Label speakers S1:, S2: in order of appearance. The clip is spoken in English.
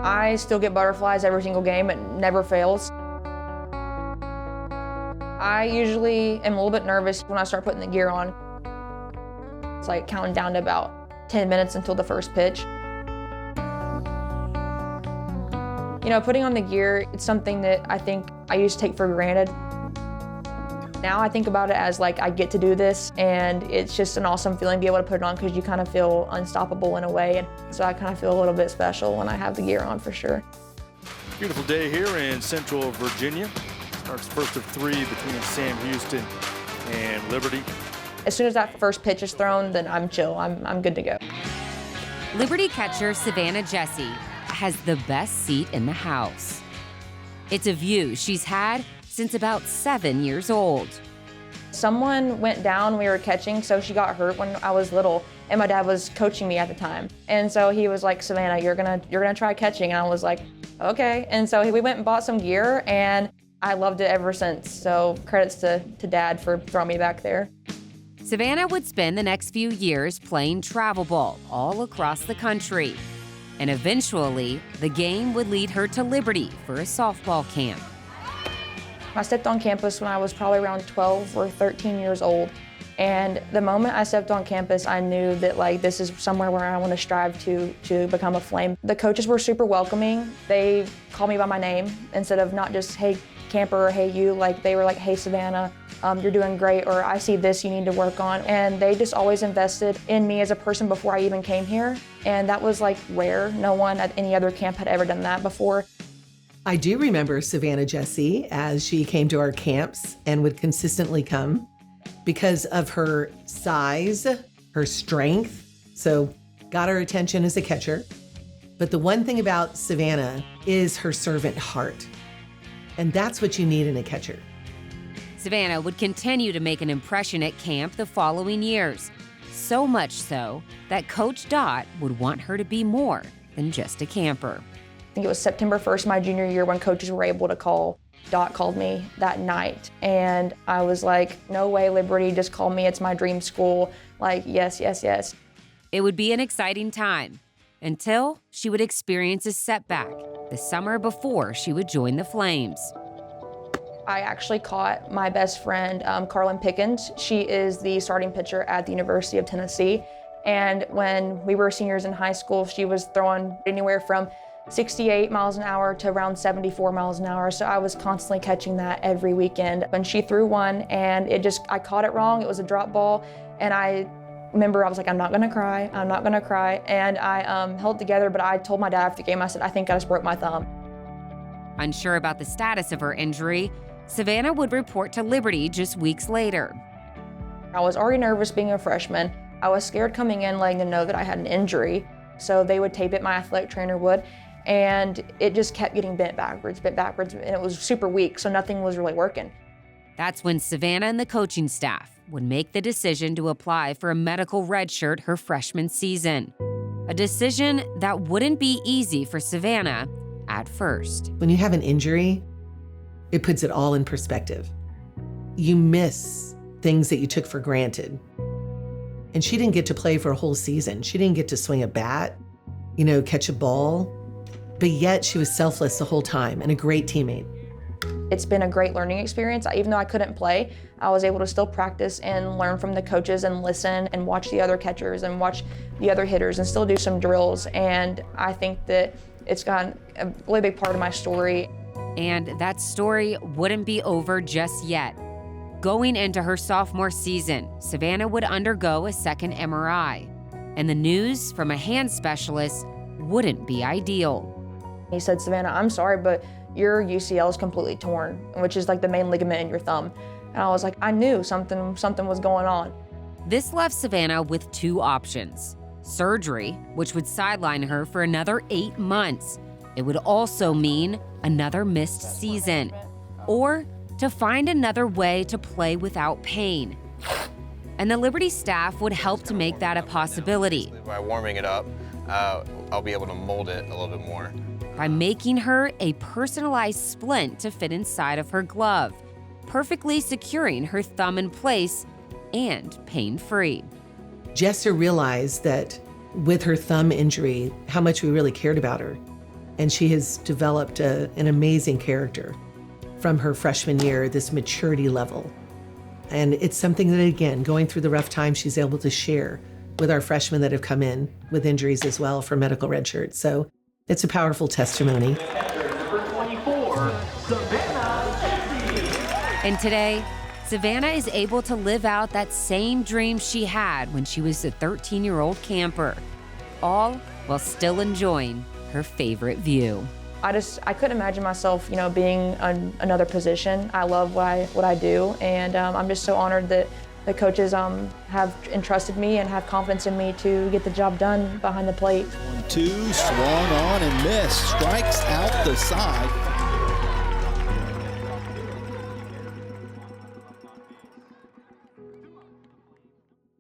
S1: I still get butterflies every single game. It never fails. I usually am a little bit nervous when I start putting the gear on. It's like counting down to about 10 minutes until the first pitch. You know, putting on the gear, it's something that I think I used to take for granted. Now I think about it as like I get to do this, and it's just an awesome feeling to be able to put it on because you kind of feel unstoppable in a way. And so I kind of feel a little bit special when I have the gear on for sure.
S2: Beautiful day here in Central Virginia. Starts first of 3 between Sam Houston and Liberty.
S1: As soon as that first pitch is thrown, then I'm chill. I'm good to go.
S3: Liberty catcher Savannah Jessee has the best seat in the house. It's a view she's had since about 7 years old.
S1: Someone went down when we were catching, so she got hurt when I was little, and my dad was coaching me at the time. And so he was like, Savannah, you're gonna try catching. And I was like, okay. And so we went and bought some gear, and I loved it ever since. So credits to Dad for throwing me back there.
S3: Savannah would spend the next few years playing travel ball all across the country. And eventually, the game would lead her to Liberty for a softball camp.
S1: I stepped on campus when I was probably around 12 or 13 years old. And the moment I stepped on campus, I knew that like this is somewhere where I want to strive to become a Flame. The coaches were super welcoming. They called me by my name instead of not just, hey, camper, or hey, you. Like they were like, hey, Savannah, you're doing great, or I see this you need to work on. And they just always invested in me as a person before I even came here. And that was like rare. No one at any other camp had ever done that before.
S4: I do remember Savannah Jessee as she came to our camps and would consistently come because of her size, her strength. So got her attention as a catcher. But the one thing about Savannah is her servant heart. And that's what you need in a catcher.
S3: Savannah would continue to make an impression at camp the following years. So much so that Coach Dot would want her to be more than just a camper.
S1: I think it was September 1st, my junior year, when coaches were able to call. Dot called me that night, and I was like, no way, Liberty, just call me, it's my dream school. Like, yes, yes, yes.
S3: It would be an exciting time until she would experience a setback the summer before she would join the Flames.
S1: I actually caught my best friend, Carlin Pickens. She is the starting pitcher at the University of Tennessee. And when we were seniors in high school, she was throwing anywhere from 68 miles an hour to around 74 miles an hour. So I was constantly catching that every weekend. When she threw one and I caught it wrong, it was a drop ball. And I remember I was like, I'm not gonna cry, I'm not gonna cry. And I held together, but I told my dad after the game, I said, I think I just broke my thumb.
S3: Unsure about the status of her injury, Savannah would report to Liberty just weeks later.
S1: I was already nervous being a freshman. I was scared coming in, letting them know that I had an injury. So they would tape it, my athletic trainer would, and it just kept getting bent backwards, and it was super weak, so nothing was really working.
S3: That's when Savannah and the coaching staff would make the decision to apply for a medical redshirt her freshman season. A decision that wouldn't be easy for Savannah at first.
S4: When you have an injury, it puts it all in perspective. You miss things that you took for granted. And she didn't get to play for a whole season. She didn't get to swing a bat, catch a ball, but yet she was selfless the whole time and a great teammate.
S1: It's been a great learning experience. Even though I couldn't play, I was able to still practice and learn from the coaches and listen and watch the other catchers and watch the other hitters and still do some drills. And I think that it's gotten a really big part of my story.
S3: And that story wouldn't be over just yet. Going into her sophomore season, Savannah would undergo a second MRI, and the news from a hand specialist wouldn't be ideal.
S1: He said, Savannah, I'm sorry, but your UCL is completely torn, which is like the main ligament in your thumb. And I was like, I knew something was going on.
S3: This left Savannah with 2 options: surgery, which would sideline her for another 8 months. It would also mean another missed season, or to find another way to play without pain. And the Liberty staff would help to make that a possibility.
S5: By warming it up, I'll be able to mold it a little bit more.
S3: By making her a personalized splint to fit inside of her glove, perfectly securing her thumb in place and pain-free.
S4: Jessa realized that with her thumb injury, how much we really cared about her. And she has developed an amazing character from her freshman year, this maturity level. And it's something that, again, going through the rough time, she's able to share with our freshmen that have come in with injuries as well for medical red shirts. So it's a powerful testimony.
S6: Number 24, Savannah Jessee.
S3: And today, Savannah is able to live out that same dream she had when she was a 13-year-old camper, all while still enjoying her favorite view.
S1: I couldn't imagine myself, being in another position. I love what I do, and I'm just so honored that the coaches have entrusted me and have confidence in me to get the job done behind the plate.
S7: 1-2, swung on and missed, strikes out the side.